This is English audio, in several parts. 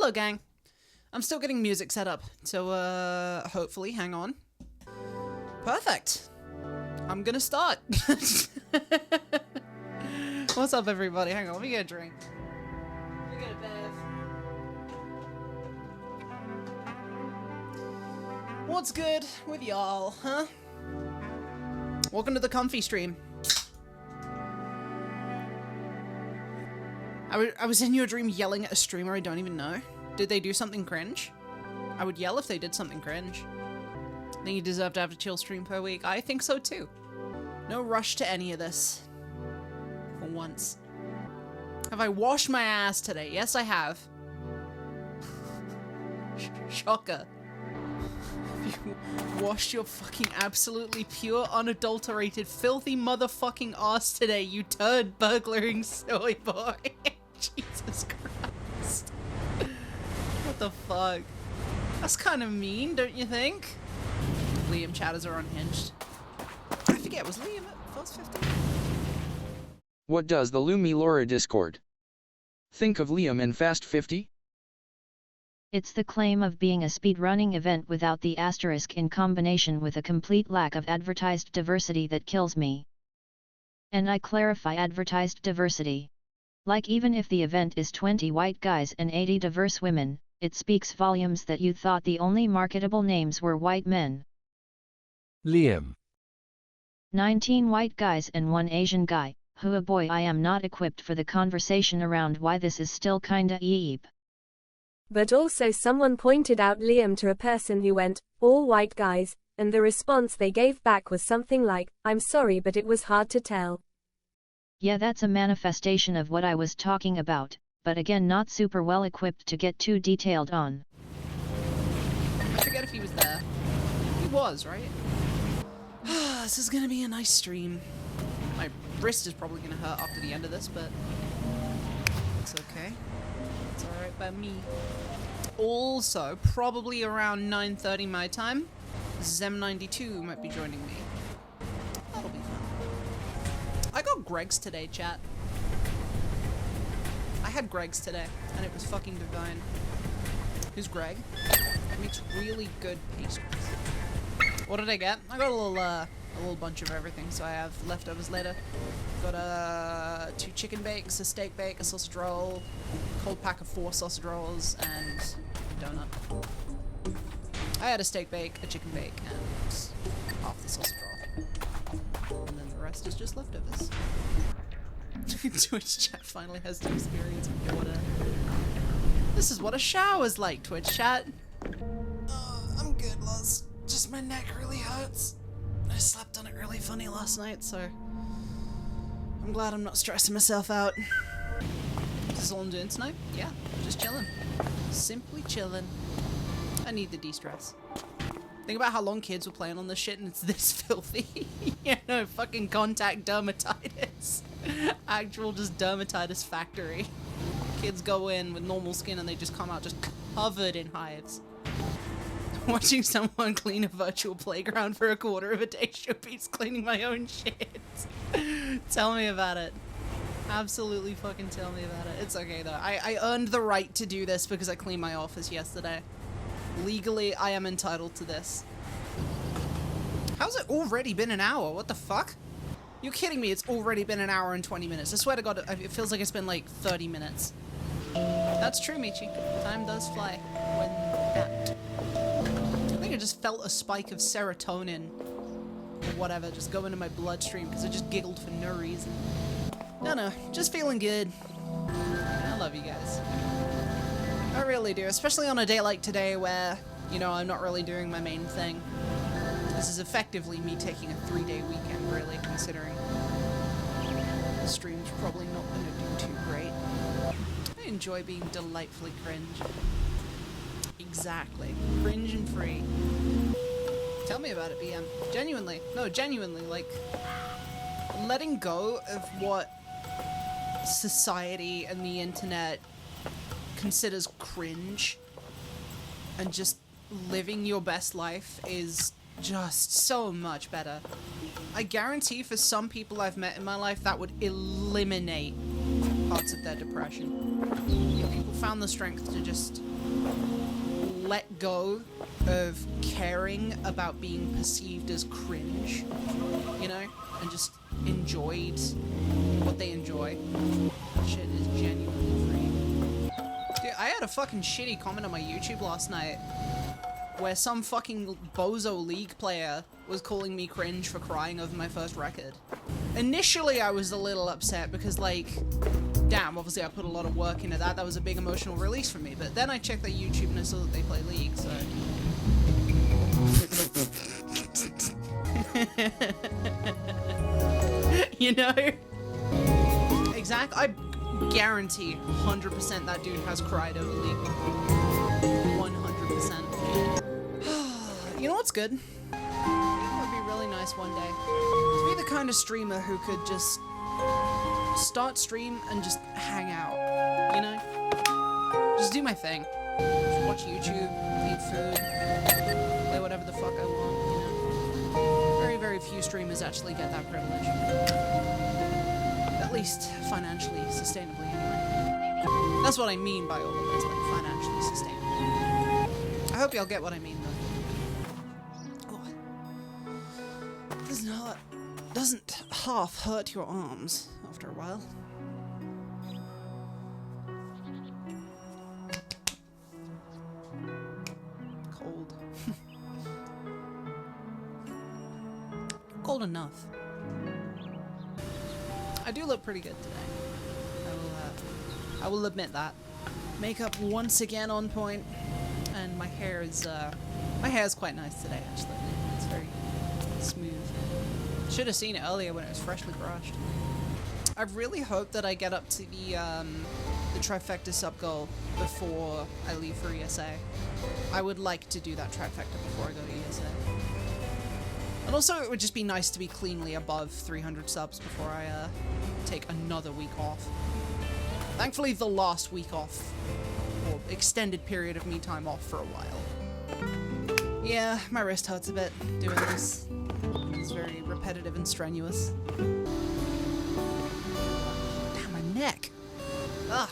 Hello, gang. I'm still getting music set up, so hopefully, hang on. Perfect. I'm gonna start. What's up, everybody? Hang on, let me get a drink. Let me get a bev. What's good with y'all, huh? Welcome to the comfy stream. I was in your dream yelling at a streamer I don't even know. Did they do something cringe? I would yell if they did something cringe. I think you deserve to have a chill stream per week. I think so too. No rush to any of this. For once. Have I washed my ass today? Yes, I have. Shocker. Have you washed your fucking absolutely pure, unadulterated, filthy motherfucking ass today, you turd burglaring soy boy? Jesus Christ. What the fuck? That's kind of mean, don't you think? Liam chatters are unhinged. I forget, was Liam at first 50? What does the Lumilaura Discord think of Liam and Fast 50? It's the claim of being a speedrunning event without the asterisk in combination with a complete lack of advertised diversity that kills me. And I clarify advertised diversity. Like, even if the event is 20 white guys and 80 diverse women, it speaks volumes that you thought the only marketable names were white men. Liam. 19 white guys and 1 Asian guy. Hoo boy, I am not equipped for the conversation around why this is still kinda yeep. But also someone pointed out Liam to a person who went, all white guys, and the response they gave back was something like, I'm sorry but it was hard to tell. Yeah, that's a manifestation of what I was talking about, but again not super well equipped to get too detailed on. I forget if he was there. He was, right? This is gonna be a nice stream. My wrist is probably gonna hurt after the end of this, but it's okay. It's alright by me. Also, probably around 9:30 my time, Xem92 might be joining me. That'll be fun. I got Greg's today, chat. I had Greg's today, and it was fucking divine. Who's Greg? He makes really good pastries. What did I get? I got a little bunch of everything, so I have leftovers later. Got 2 chicken bakes, a steak bake, a sausage roll, a cold pack of 4 sausage rolls, and a donut. I had a steak bake, a chicken bake, and half the sausage roll. And then the rest is just leftovers. Twitch chat finally has to experience water. This is what a shower's like, Twitch chat. I'm good, Loz. Just my neck really hurts. I slept on it really funny last night, so I'm glad I'm not stressing myself out. Is this all I'm doing tonight? Yeah, just chilling. Simply chilling. I need the de-stress. Think about how long kids were playing on this shit and it's this filthy. You know, fucking contact dermatitis. Actual just dermatitis factory. Kids go in with normal skin and they just come out just covered in hives. Watching someone clean a virtual playground for a quarter of a day should be cleaning my own shit. Tell me about it. Absolutely fucking tell me about it. It's okay though. I earned the right to do this because I cleaned my office yesterday. Legally, I am entitled to this. How's it already been an hour? What the fuck? You're kidding me, it's already been an hour and 20 minutes. I swear to God, it feels like it's been like 30 minutes. That's true, Michi. Time does fly when that. I think I just felt a spike of serotonin or whatever just go into my bloodstream because I just giggled for no reason. No, just feeling good. I love you guys. I really do, especially on a day like today where, you know, I'm not really doing my main thing. This is effectively me taking a 3-day weekend, really, considering the stream's probably not going to do too great. I enjoy being delightfully cringe. Exactly. Cringe and free. Tell me about it, BM. Genuinely. No, genuinely, like, letting go of what society and the internet considers cringe and just living your best life is just so much better. I guarantee for some people I've met in my life that would eliminate parts of their depression. If people found the strength to just let go of caring about being perceived as cringe, you know, and just enjoyed what they enjoy. Shit is genuinely freeing. Dude, I had a fucking shitty comment on my YouTube last night where some fucking bozo League player was calling me cringe for crying over my first record. Initially, I was a little upset because, like, damn, obviously I put a lot of work into that. That was a big emotional release for me. But then I checked their YouTube and I saw that they play League, so... You know? Exactly. I guarantee 100% that dude has cried over League before. 100%. You know what's good? It would be really nice one day to be the kind of streamer who could just start stream and just hang out, you know? Just do my thing. Just watch YouTube, eat food, play whatever the fuck I want, you know? Very, very few streamers actually get that privilege. At least financially, sustainably, anyway. That's what I mean by all of this, like financially sustainable. I hope y'all get what I mean, though. Doesn't half hurt your arms after a while. Cold. Cold enough. I do look pretty good today. I will admit that. Makeup once again on point, and my hair is quite nice today actually. It's very smooth. Should have seen it earlier when it was freshly brushed. I really hope that I get up to the trifecta sub goal before I leave for ESA. I would like to do that trifecta before I go to ESA. And also it would just be nice to be cleanly above 300 subs before I take another week off. Thankfully the last week off, or extended period of me time off for a while. Yeah, my wrist hurts a bit doing this. It's very repetitive and strenuous. Damn, my neck! Ugh!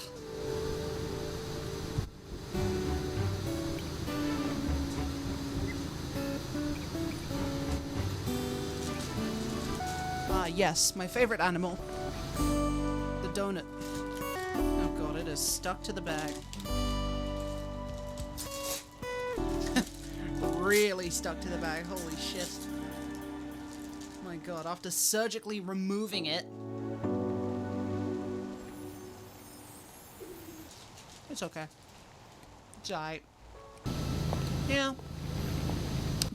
Ah, yes, my favorite animal. The donut. Oh god, it is stuck to the bag. Really stuck to the bag, holy shit. My god, after surgically removing it. It's okay. It's alright. Yeah.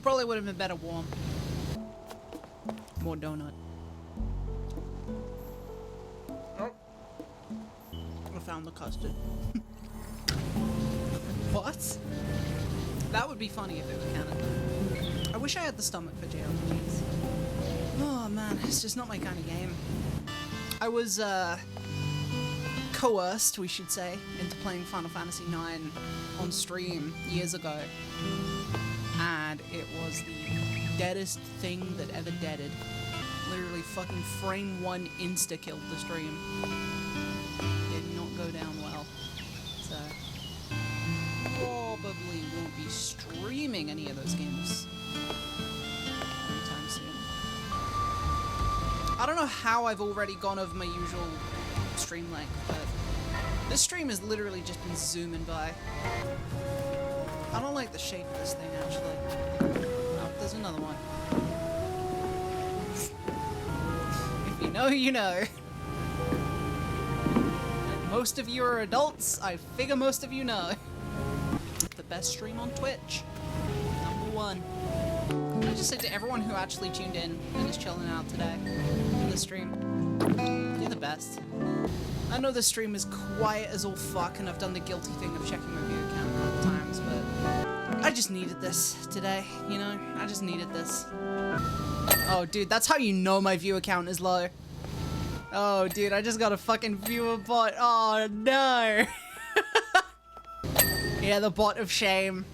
Probably would have been better warm. More donut. Oh. I found the custard. What? That would be funny if it were canon. I wish I had the stomach for JRPGs. Oh man, it's just not my kind of game. I was coerced, we should say, into playing Final Fantasy IX on stream years ago. And it was the deadest thing that ever deaded. Literally fucking frame one insta-killed the stream. Did not go down well. So probably won't be streaming any of those games anytime soon. I don't know how I've already gone over my usual stream length, but this stream has literally just been zooming by. I don't like the shape of this thing, actually. Oh, there's another one. If you know, you know. And most of you are adults, I figure most of you know. The best stream on Twitch. #1. I just said to everyone who actually tuned in and is chilling out today in the stream, you're the best. I know the stream is quiet as all fuck and I've done the guilty thing of checking my view account a couple times, but I just needed this today, you know? I just needed this. Oh dude, that's how you know my view account is low. Oh dude, I just got a fucking viewer bot. Oh no! Yeah, the bot of shame.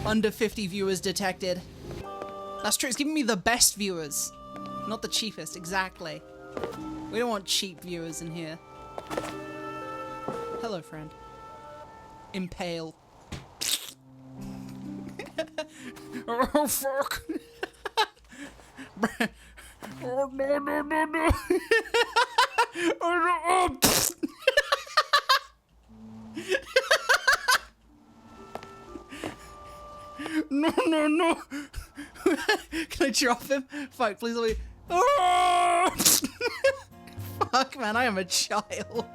Under 50 viewers detected. That's true, it's giving me the best viewers. Not the cheapest, exactly. We don't want cheap viewers in here. Hello, friend. Impale. Oh, fuck. Oh, no, no, no, no. Oh, no. No, no, no. Can I drop him? Fuck, please let me. Oh! Fuck, man, I am a child.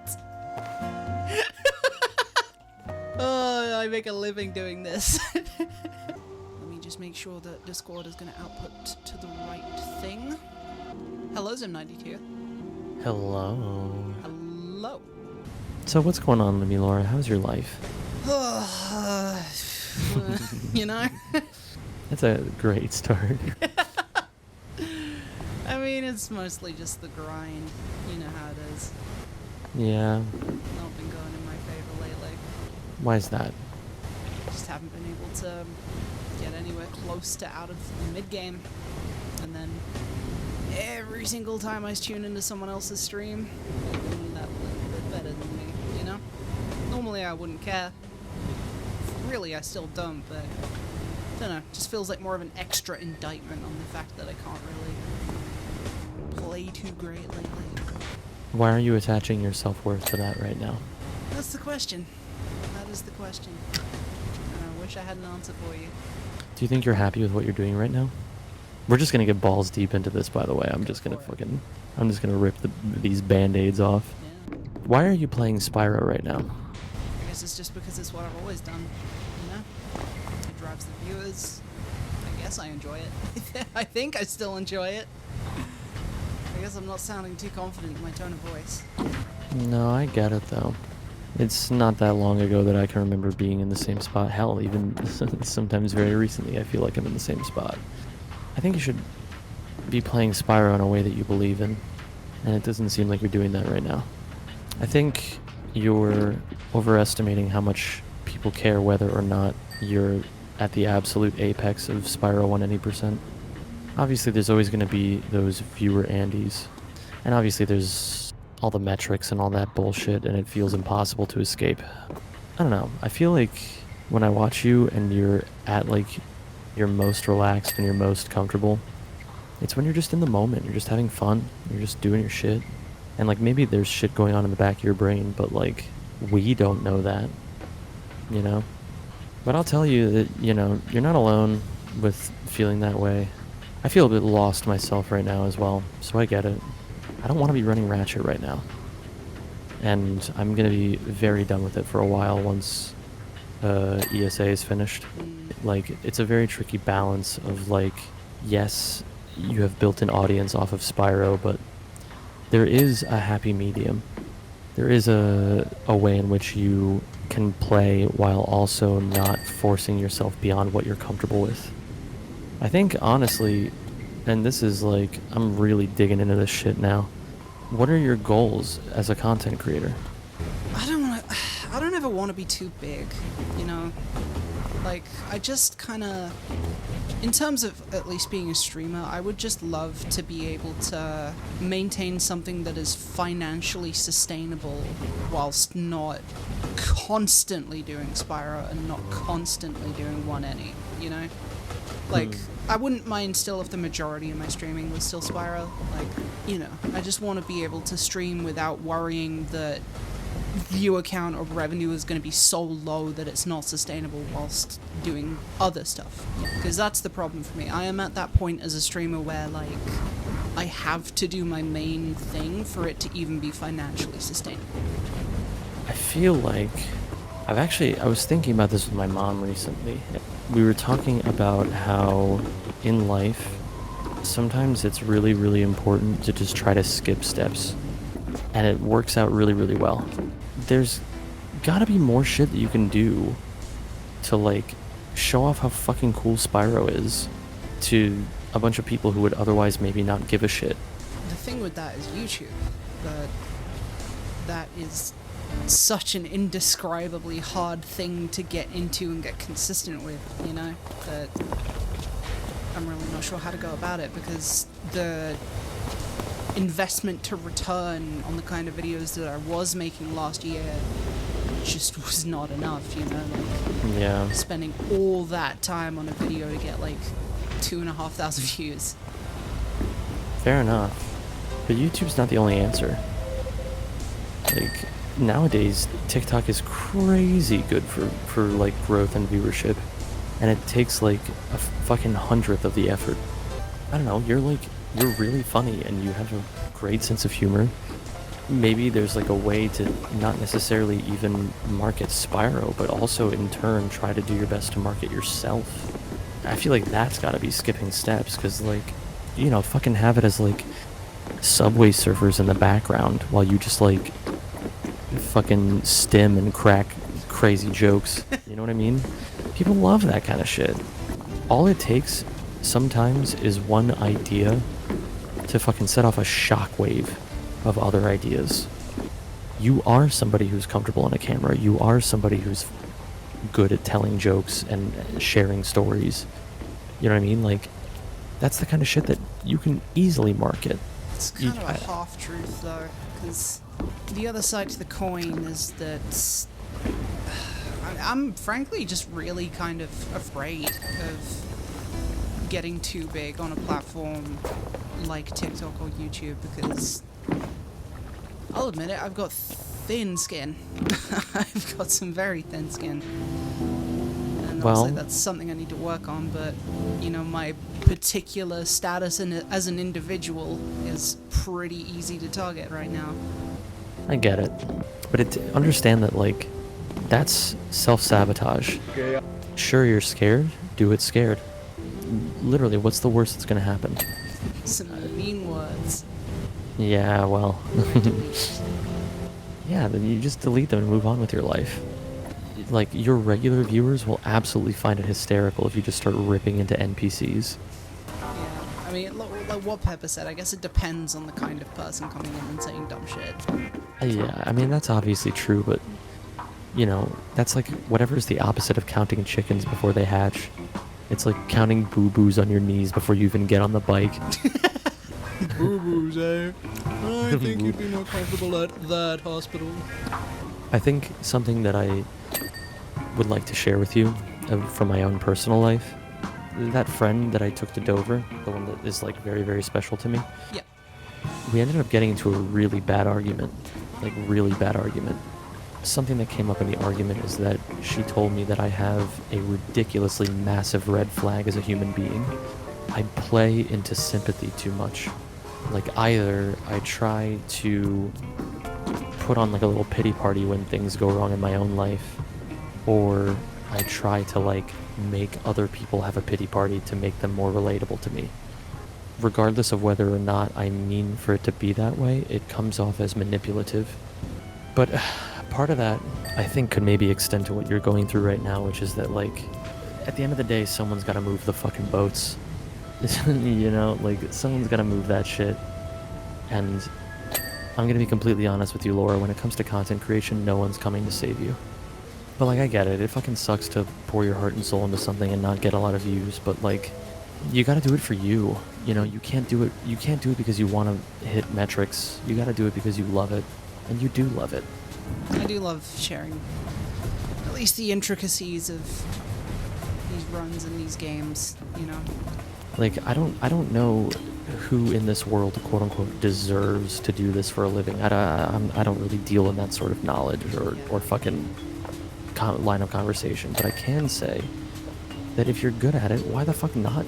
Oh, I make a living doing this. Let me just make sure that Discord is going to output to the right thing. Hello, Xem92. Hello. Hello. So what's going on, Lumilaura? How's your life? You know? That's a great start. I mean, it's mostly just the grind. You know how it is. Yeah. Not been going in my favor lately. Why is that? Just haven't been able to get anywhere close to out of the mid-game. And then every single time I tune into someone else's stream, they're doing that little bit better than me, you know? Normally I wouldn't care. Really, I still don't, but I don't know. Just feels like more of an extra indictment on the fact that I can't really play too great lately. Why are you attaching your self-worth to that right now? That's the question. That is the question. And I wish I had an answer for you. Do you think you're happy with what you're doing right now? We're just gonna get balls deep into this, by the way. I'm just gonna rip these band-aids off. Yeah. Why are you playing Spyro right now? I guess it's just because it's what I've always done, you know? It drives the viewers. I guess I enjoy it. I think I still enjoy it. I guess I'm not sounding too confident in my tone of voice. No, I get it, though. It's not that long ago that I can remember being in the same spot. Hell, even sometimes very recently, I feel like I'm in the same spot. I think you should be playing Spyro in a way that you believe in, and it doesn't seem like you're doing that right now. I think you're overestimating how much people care whether or not you're at the absolute apex of Spyro 180%. Obviously, there's always going to be those viewer Andes, and obviously there's all the metrics and all that bullshit, and it feels impossible to escape. I don't know. I feel like when I watch you and you're at like your most relaxed and you're most comfortable, it's when you're just in the moment. You're just having fun. You're just doing your shit. And like maybe there's shit going on in the back of your brain, but like we don't know that, you know? But I'll tell you that, you know, you're not alone with feeling that way. I feel a bit lost myself right now as well, so I get it. I don't want to be running Ratchet right now. And I'm going to be very done with it for a while once ESA is finished. Like, it's a very tricky balance of like, yes, you have built an audience off of Spyro, but there is a happy medium. There is a way in which you can play while also not forcing yourself beyond what you're comfortable with. I think, honestly, and this is like, I'm really digging into this shit now. What are your goals as a content creator? I don't ever want to be too big, you know? Like, I just kind of, in terms of at least being a streamer, I would just love to be able to maintain something that is financially sustainable whilst not constantly doing Spyro and not constantly doing 180, you know? Like, I wouldn't mind still if the majority of my streaming was still Spyro. Like, you know, I just want to be able to stream without worrying that viewer count or revenue is going to be so low that it's not sustainable whilst doing other stuff. Because that's the problem for me. I am at that point as a streamer where, like, I have to do my main thing for it to even be financially sustainable. I feel like I was thinking about this with my mom recently. We were talking about how in life, sometimes it's really, really important to just try to skip steps. And it works out really, really well. There's gotta be more shit that you can do to, like, show off how fucking cool Spyro is to a bunch of people who would otherwise maybe not give a shit. The thing with that is YouTube. That is such an indescribably hard thing to get into and get consistent with, you know? That I'm really not sure how to go about it, because the investment to return on the kind of videos that I was making last year just was not enough, you know, like Yeah. spending all that time on a video to get like 2,500 views. Fair enough. But YouTube's not the only answer. Like, nowadays, TikTok is crazy good for like, growth and viewership. And it takes, like, a fucking 100th of the effort. I don't know, you're really funny and you have a great sense of humor. Maybe there's, like, a way to not necessarily even market Spyro, but also, in turn, try to do your best to market yourself. I feel like that's gotta be skipping steps, because, like, you know, fucking have it as, like, Subway Surfers in the background while you just, like, fucking stim and crack crazy jokes. You know what I mean? People love that kind of shit. All it takes sometimes is one idea to fucking set off a shockwave of other ideas. You are somebody who's comfortable on a camera. You are somebody who's good at telling jokes and sharing stories. You know what I mean? Like, that's the kind of shit that you can easily market. It's kind of a half-truth, though, because the other side to the coin is that I'm frankly just really kind of afraid of getting too big on a platform like TikTok or YouTube, because I'll admit it, I've got thin skin. I've got some very thin skin. And obviously that's something I need to work on, but, you know, my particular status as an individual is pretty easy to target right now. I get it. But understand that, like, that's self-sabotage. Sure, you're scared. Do it scared. Literally, what's the worst that's gonna happen? Some mean words. Yeah, well... yeah, then you just delete them and move on with your life. Like, your regular viewers will absolutely find it hysterical if you just start ripping into NPCs. Yeah, I mean, like what Pepper said, I guess it depends on the kind of person coming in and saying dumb shit. Yeah, I mean, that's obviously true, but, you know, that's like whatever's the opposite of counting chickens before they hatch. It's like counting boo-boos on your knees before you even get on the bike. Boo-boos, eh? I think you'd be more comfortable at that hospital. I think something that I would like to share with you from my own personal life, that friend that I took to Dover, the one that is, like, very, very special to me. Yeah. We ended up getting into a really bad argument. Like, really bad argument. Something that came up in the argument is that she told me that I have a ridiculously massive red flag as a human being. I play into sympathy too much. Like, either I try to put on, like, a little pity party when things go wrong in my own life, or I try to, like, make other people have a pity party to make them more relatable to me. Regardless of whether or not I mean for it to be that way, it comes off as manipulative. But part of that, I think, could maybe extend to what you're going through right now, which is that, like, at the end of the day, someone's gotta move the fucking boats. You know, like, someone's gotta move that shit. And I'm gonna be completely honest with you, Laura, when it comes to content creation, no one's coming to save you. But, like, I get it. It fucking sucks to pour your heart and soul into something and not get a lot of views, but, like, you gotta do it for you. You know, you can't do it because you want to hit metrics. You gotta do it because you love it. And you do love it. I do love sharing at least the intricacies of these runs and these games, you know. Like, I don't know who in this world, quote unquote, deserves to do this for a living. I don't really deal in that sort of knowledge or fucking line of conversation, but I can say that if you're good at it, why the fuck not,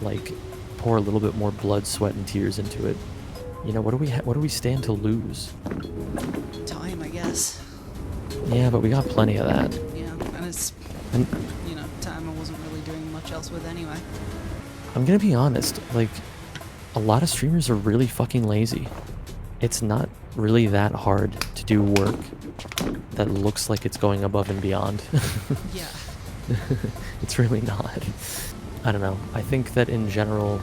like, pour a little bit more blood, sweat, and tears into it? You know, what do we stand to lose? Time, I guess. Yeah, but we got plenty of that. Yeah, and it's, you know, time I wasn't really doing much else with anyway. I'm gonna be honest, like, a lot of streamers are really fucking lazy. It's not really that hard to do work that looks like it's going above and beyond. Yeah. It's really not. I don't know. I think that in general,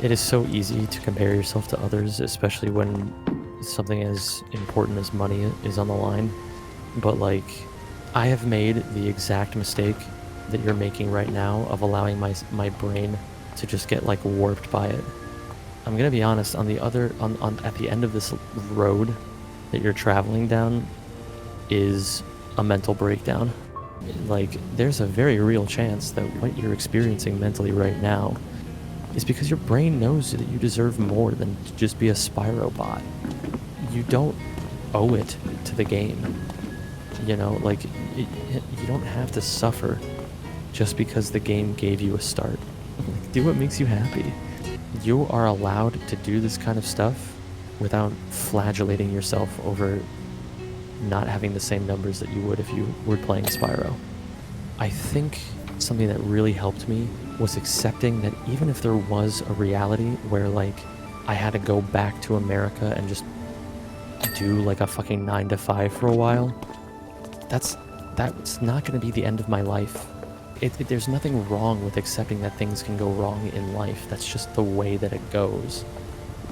it is so easy to compare yourself to others, especially when something as important as money is on the line. But, like, I have made the exact mistake that you're making right now of allowing my brain to just get, like, warped by it. I'm gonna be honest, at the end of this road that you're traveling down is a mental breakdown. Like, there's a very real chance that what you're experiencing mentally right now is because your brain knows that you deserve more than to just be a Spyro bot. You don't owe it to the game. You know, like, you don't have to suffer just because the game gave you a start. Like, do what makes you happy. You are allowed to do this kind of stuff without flagellating yourself over not having the same numbers that you would if you were playing Spyro. I think something that really helped me was accepting that even if there was a reality where, like, I had to go back to America and just do like a fucking 9 to 5 for a while, that's not going to be the end of my life. There's nothing wrong with accepting that things can go wrong in life. That's just the way that it goes.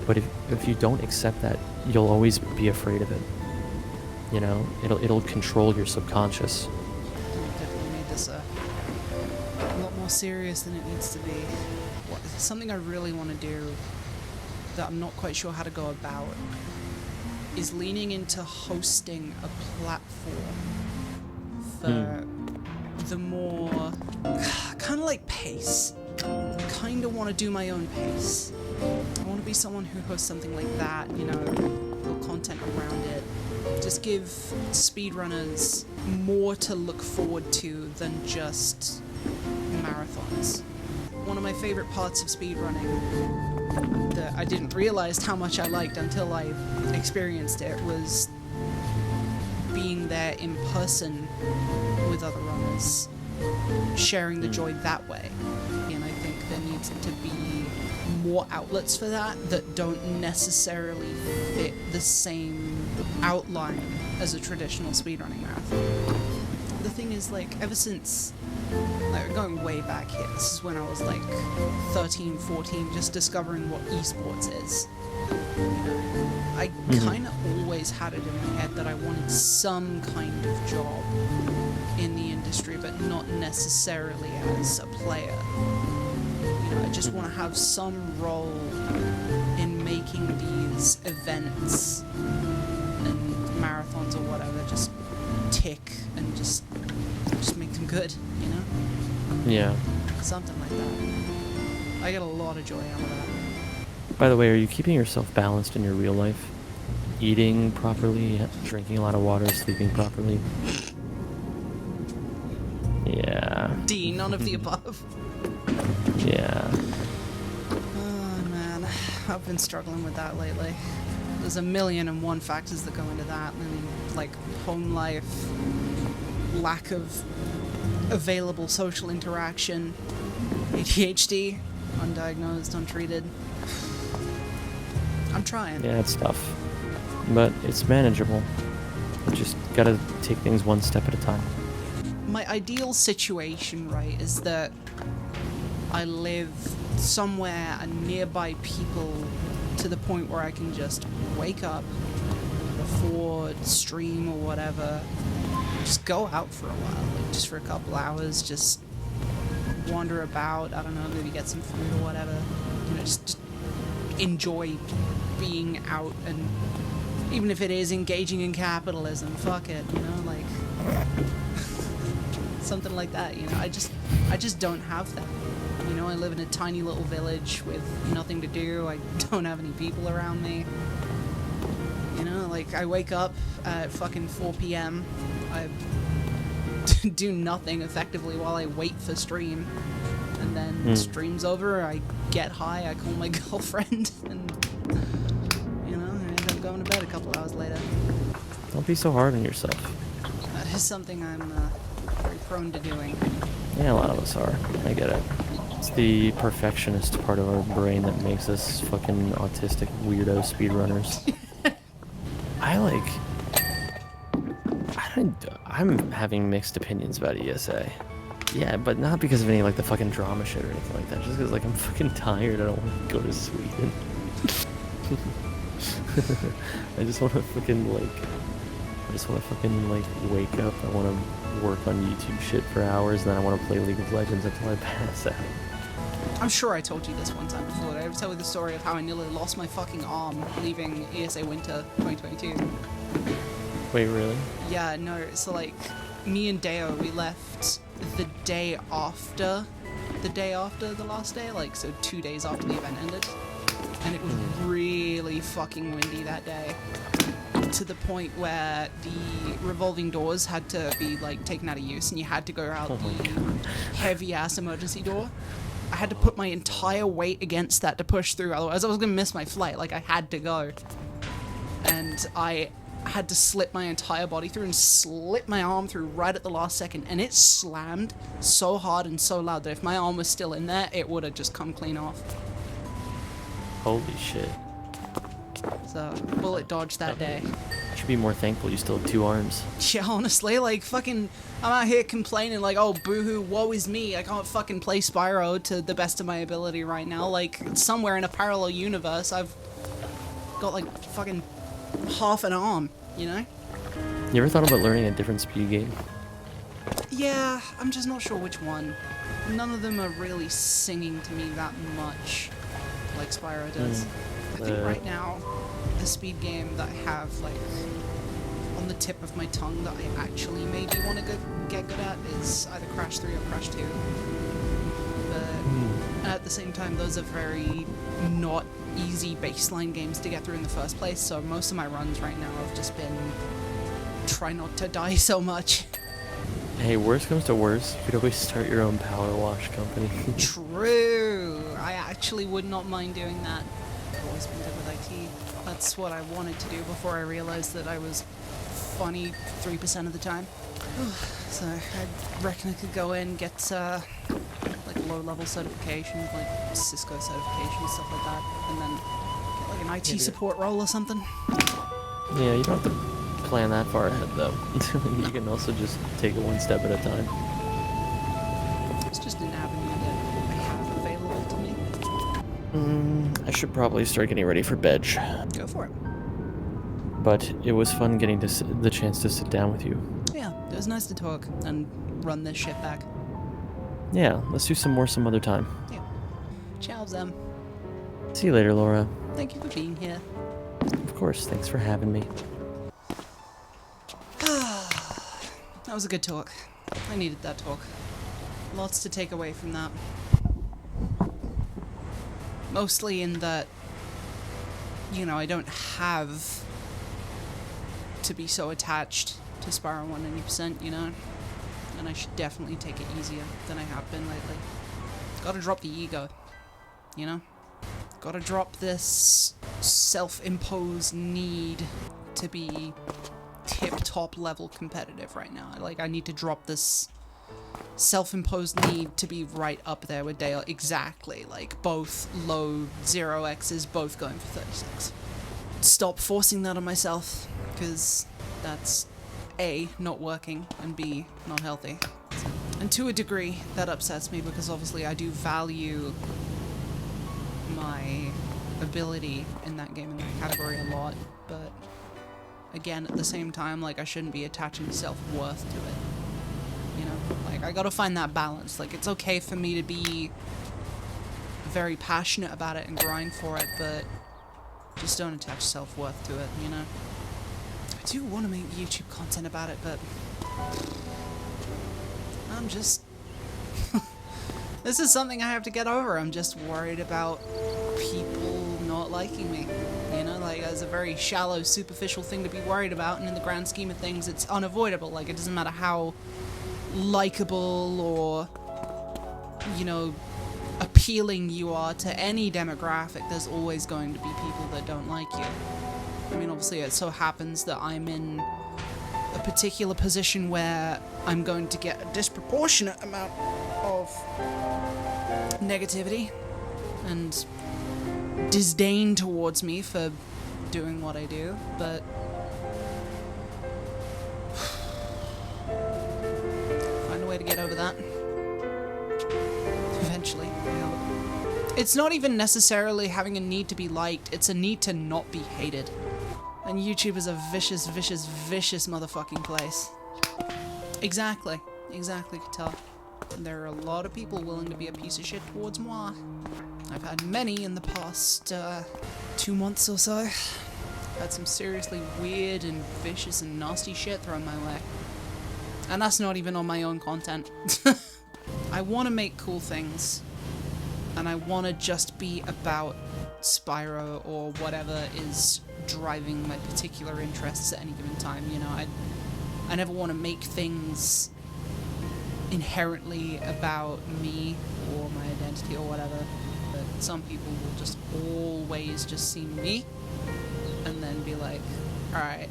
But if you don't accept that, you'll always be afraid of it. You know, it'll control your subconscious. Definitely made this a lot more serious than it needs to be. Something I really want to do that I'm not quite sure how to go about is leaning into hosting a platform for the more kind of like pace. Kind of want to do my own pace. I want to be someone who hosts something like that, you know, build content around it. Just give speedrunners more to look forward to than just marathons. One of my favorite parts of speedrunning that I didn't realize how much I liked until I experienced it was being there in person with other runners, sharing the joy that way. And I think there needs to be more outlets for that don't necessarily fit the same outline as a traditional speedrunning marathon. The thing is, like, ever since, like, going way back here, this is when I was like 13, 14, just discovering what esports is. You know, I kind of always had it in my head that I wanted some kind of job in the industry, but not necessarily as a player. You know, I just want to have some role in making these events and marathons or whatever just tick and just make them good, you know? Yeah. Something like that. I get a lot of joy out of that. By the way, are you keeping yourself balanced in your real life? Eating properly, drinking a lot of water, sleeping properly? Yeah. D, none of the above. Yeah. Oh man, I've been struggling with that lately. There's 1,000,001 factors that go into that. I mean, like home life, lack of available social interaction, ADHD, undiagnosed, untreated. I'm trying. Yeah, it's tough. But it's manageable. You just gotta take things one step at a time. My ideal situation, right, is that I live somewhere and nearby people to the point where I can just wake up before stream or whatever, just go out for a while, like just for a couple hours, just wander about, I don't know, maybe get some food or whatever, you know, just enjoy being out, and even if it is engaging in capitalism, fuck it, you know, like something like that, you know. I just don't have that. You know, I live in a tiny little village with nothing to do. I don't have any people around me. You know, like, I wake up at fucking 4 p.m. I do nothing effectively while I wait for stream. And then stream's over, I get high, I call my girlfriend, and, you know, I end up going to bed a couple hours later. Don't be so hard on yourself. That is something I'm very prone to doing. Yeah, a lot of us are. I get it. It's the perfectionist part of our brain that makes us fucking autistic weirdo speedrunners. I'm having mixed opinions about ESA. Yeah, but not because of any, like, the fucking drama shit or anything like that. Just because, like, I'm fucking tired. I don't want to go to Sweden. I just want to fucking, wake up. I want to work on YouTube shit for hours, and then I want to play League of Legends until I pass out. I'm sure I told you this one time before. Did I ever tell you the story of how I nearly lost my fucking arm leaving ESA Winter 2022? Wait, really? Yeah, no, so like, me and Deo, we left the day after the last day, like, so 2 days after the event ended. And it was really fucking windy that day. To the point where the revolving doors had to be, like, taken out of use, and you had to go out the heavy-ass emergency door. I had to put my entire weight against that to push through, otherwise I was gonna miss my flight, like, I had to go. And I had to slip my entire body through and slip my arm through right at the last second, and it slammed so hard and so loud that if my arm was still in there, it would have just come clean off. Holy shit. So, bullet dodge that day. You should be more thankful you still have 2 arms. Yeah, honestly, like, fucking, I'm out here complaining, like, oh, boo-hoo, woe is me, I can't fucking play Spyro to the best of my ability right now. Like, somewhere in a parallel universe, I've got, like, fucking half an arm, you know? You ever thought about learning a different speed game? Yeah, I'm just not sure which one. None of them are really singing to me that much like Spyro does. I think right now, the speed game that I have, like, on the tip of my tongue that I actually maybe want to get good at is either Crash 3 or Crash 2. But at the same time, those are very not easy baseline games to get through in the first place, so most of my runs right now have just been try not to die so much. Hey, worst comes to worst, you could always start your own power wash company. True! I actually would not mind doing that. I've always been good with IT. That's what I wanted to do before I realized that I was funny 3% of the time. So I reckon I could go in, get like low-level certifications, like Cisco certification, stuff like that, and then get like an IT support role or something. Yeah, you don't have to plan that far ahead, though. You can also just take it one step at a time. It's just an avenue that I have available to me. I should probably start getting ready for bed. Go for it. But it was fun getting to the chance to sit down with you. Yeah, it was nice to talk and run this shit back. Yeah, let's do some more some other time. Yeah. Ciao, Zem. See you later, Laura. Thank you for being here. Of course, thanks for having me. That was a good talk. I needed that talk. Lots to take away from that. Mostly in that, you know, I don't have to be so attached to Spyro 190%, you know? And I should definitely take it easier than I have been lately. Gotta drop the ego, you know? Gotta drop this self-imposed need to be tip-top level competitive right now. Like, I need to drop this self-imposed need to be right up there with Dale. Exactly. Like, both low 0x's, both going for 36. Stop forcing that on myself, because that's A, not working, and B, not healthy. And to a degree, that upsets me, because obviously I do value my ability in that game, in that category a lot, but again, at the same time, like, I shouldn't be attaching self-worth to it, you know? Like, I gotta find that balance. Like, it's okay for me to be very passionate about it and grind for it, but just don't attach self-worth to it, you know? I do want to make YouTube content about it, but I'm just... This is something I have to get over. I'm just worried about people not liking me. You know, like, that's a very shallow, superficial thing to be worried about, and in the grand scheme of things, it's unavoidable. Like, it doesn't matter how likable or, you know, appealing you are to any demographic, there's always going to be people that don't like you. I mean, obviously, it so happens that I'm in a particular position where I'm going to get a disproportionate amount of negativity and disdain towards me for doing what I do, but find a way to get over that. Eventually, I hope. It's not even necessarily having a need to be liked, it's a need to not be hated. And YouTube is a vicious, vicious, vicious motherfucking place. Exactly. Exactly, Katel. And there are a lot of people willing to be a piece of shit towards moi. I've had many in the past 2 months or so. had some seriously weird and vicious and nasty shit thrown my way. And that's not even on my own content. I want to make cool things. And I want to just be about Spyro or whatever is driving my particular interests at any given time, you know. I never want to make things inherently about me or my identity or whatever, but some people will just always just see me and then be like, alright,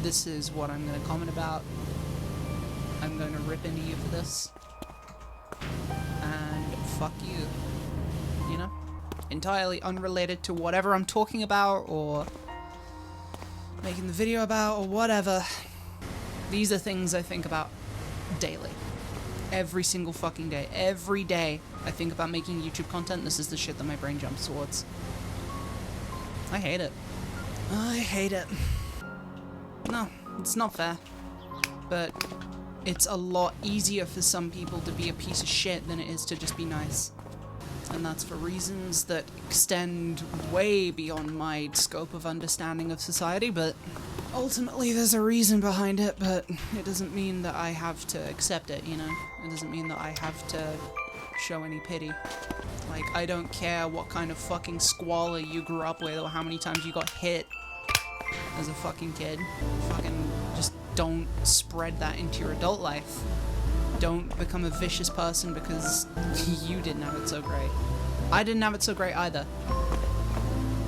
this is what I'm going to comment about, I'm going to rip into you for this, and fuck you, you know? Entirely unrelated to whatever I'm talking about or making the video about or whatever. These are things I think about daily. Every single fucking day. Every day I think about making YouTube content. This is the shit that my brain jumps towards. I hate it. I hate it. No, it's not fair. But it's a lot easier for some people to be a piece of shit than it is to just be nice. And that's for reasons that extend way beyond my scope of understanding of society, but ultimately there's a reason behind it, but it doesn't mean that I have to accept it, you know? It doesn't mean that I have to show any pity. Like, I don't care what kind of fucking squalor you grew up with or how many times you got hit as a fucking kid. Fucking just don't spread that into your adult life. Don't become a vicious person because you didn't have it so great. I didn't have it so great either.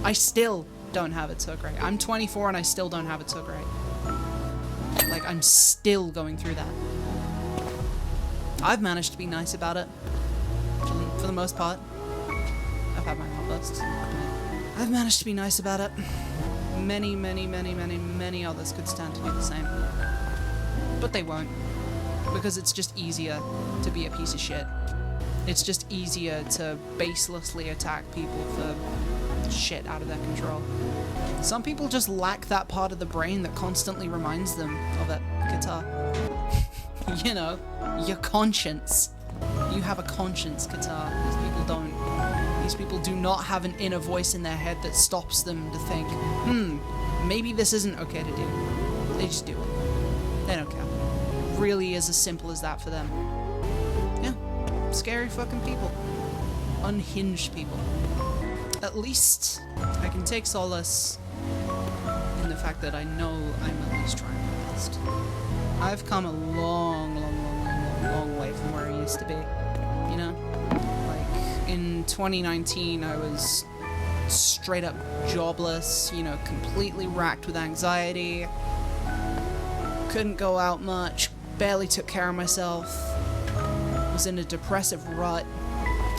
I still don't have it so great. I'm 24 and I still don't have it so great. Like, I'm still going through that. I've managed to be nice about it. For the most part. I've had my outbursts. I've managed to be nice about it. Many, many, many, many, many others could stand to do the same. But they won't. Because it's just easier to be a piece of shit. It's just easier to baselessly attack people for shit out of their control. Some people just lack that part of the brain that constantly reminds them of that guitar. You know, your conscience. You have a conscience, guitar. These people don't. These people do not have an inner voice in their head that stops them to think, maybe this isn't okay to do. They just do it. They don't care. Really is as simple as that for them. Yeah. Scary fucking people. Unhinged people. At least I can take solace in the fact that I know I'm at least trying my best. I've come a long, long, long, long, long, long way from where I used to be. You know? Like, in 2019 I was straight up jobless, you know, completely racked with anxiety. Couldn't go out much. Barely took care of myself, was in a depressive rut.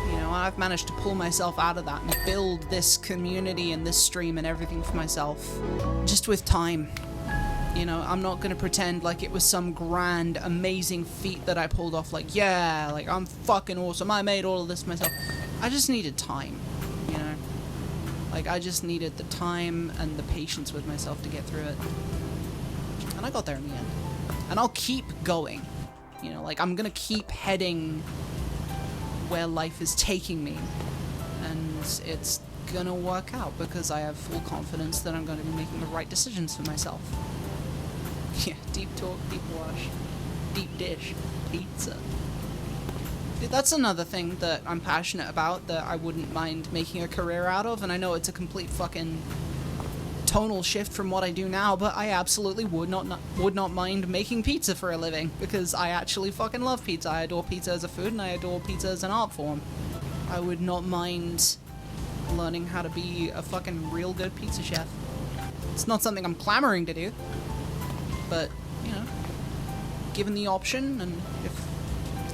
You know, I've managed to pull myself out of that and build this community and this stream and everything for myself, just with time. You know, I'm not gonna pretend like it was some grand, amazing feat that I pulled off, like, yeah, like, I'm fucking awesome, I made all of this myself. I just needed time, you know? Like, I just needed the time and the patience with myself to get through it. And I got there in the end. And I'll keep going, you know, like, I'm gonna keep heading where life is taking me, and it's gonna work out because I have full confidence that I'm gonna be making the right decisions for myself. Yeah, deep talk, deep wash, deep dish, pizza. Dude, that's another thing that I'm passionate about that I wouldn't mind making a career out of, and I know it's a complete fucking tonal shift from what I do now, but I absolutely would not mind making pizza for a living, because I actually fucking love pizza. I adore pizza as a food, and I adore pizza as an art form. I would not mind learning how to be a fucking real good pizza chef. It's not something I'm clamoring to do, but, you know, given the option, and if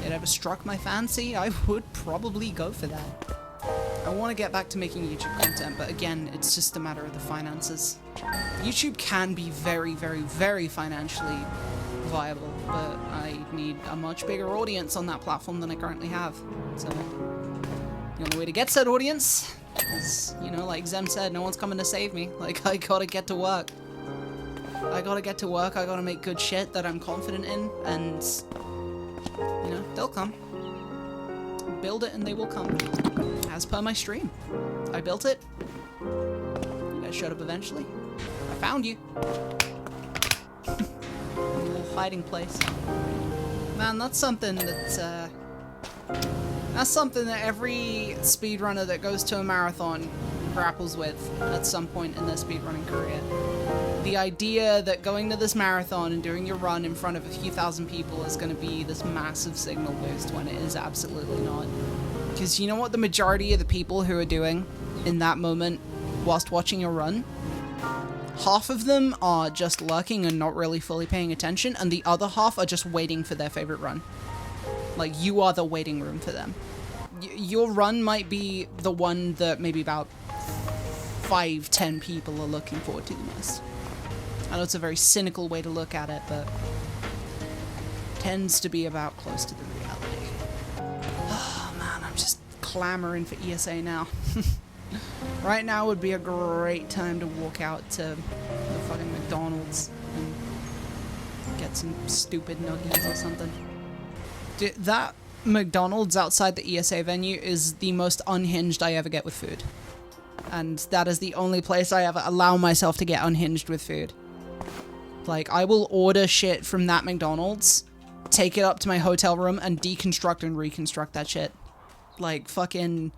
it ever struck my fancy, I would probably go for that. I want to get back to making YouTube content, but again, it's just a matter of the finances. YouTube can be very, very, very financially viable, but I need a much bigger audience on that platform than I currently have. So, the only way to get said audience is, you know, like Xem said, no one's coming to save me. Like, I gotta get to work. I gotta make good shit that I'm confident in, and, you know, they'll come. Build it and they will come. As per my stream. I built it. You guys that showed up eventually. I found you. A little hiding place. Man, that's something that every speedrunner that goes to a marathon grapples with at some point in their speedrunning career. The idea that going to this marathon and doing your run in front of a few thousand people is going to be this massive signal boost when it is absolutely not. Because you know what the majority of the people who are doing in that moment whilst watching your run? Half of them are just lurking and not really fully paying attention, and the other half are just waiting for their favorite run. Like, you are the waiting room for them. Your run might be the one that maybe about 5-10 people are looking forward to the most. I know it's a very cynical way to look at it, but tends to be about close to the reality. Oh man, I'm just clamoring for ESA now. Right now would be a great time to walk out to the fucking McDonald's and get some stupid nuggies or something. Dude, that McDonald's outside the ESA venue is the most unhinged I ever get with food. And that is the only place I ever allow myself to get unhinged with food. Like, I will order shit from that McDonald's, take it up to my hotel room, and deconstruct and reconstruct that shit. Like, fucking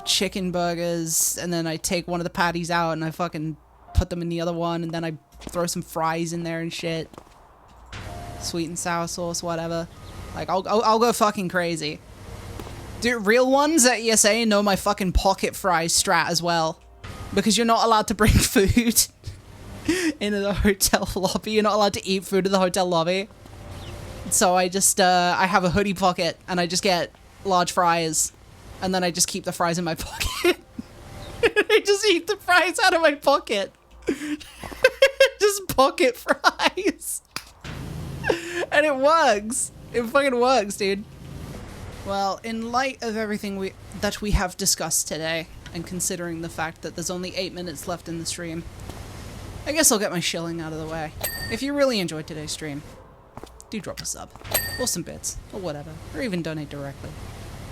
chicken burgers, and then I take one of the patties out and I fucking put them in the other one, and then I throw some fries in there and shit. Sweet and sour sauce, whatever. Like, I'll go fucking crazy. Dude, real ones at ESA know my fucking pocket fries strat as well. Because you're not allowed to bring food into the hotel lobby. You're not allowed to eat food in the hotel lobby. So I just, I have a hoodie pocket, and I just get large fries. And then I just keep the fries in my pocket. I just eat the fries out of my pocket. Just pocket fries. And it works. It fucking works, dude. Well, in light of everything that we have discussed today, and considering the fact that there's only 8 minutes left in the stream, I guess I'll get my shilling out of the way. If you really enjoyed today's stream, do drop a sub, or some bits, or whatever, or even donate directly,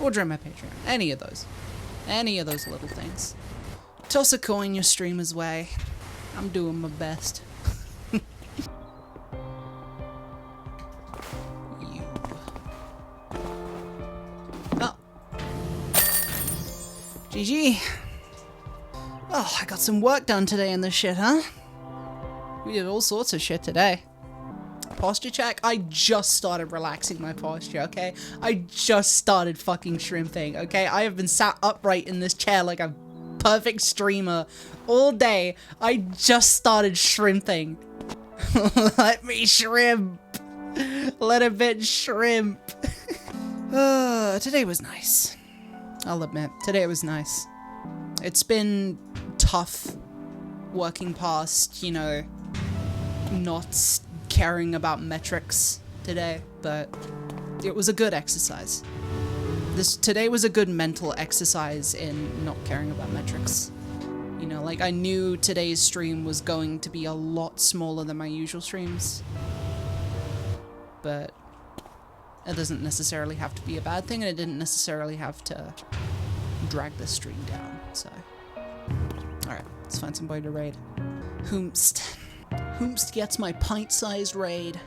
or join my Patreon. Any of those little things. Toss a coin your streamer's way. I'm doing my best. GG. Oh, I got some work done today in this shit, huh? We did all sorts of shit today. Posture check? I just started relaxing my posture, okay? I just started fucking shrimping, okay? I have been sat upright in this chair like a perfect streamer all day. I just started shrimping. Let me shrimp. Let a bit shrimp. Today was nice. I'll admit, today was nice. It's been tough working past, you know, not caring about metrics today, but it was a good exercise. Today was a good mental exercise in not caring about metrics. You know, like, I knew today's stream was going to be a lot smaller than my usual streams, but it doesn't necessarily have to be a bad thing, and it didn't necessarily have to drag the stream down, so. Alright, let's find somebody to raid. Whomst gets my pint-sized raid.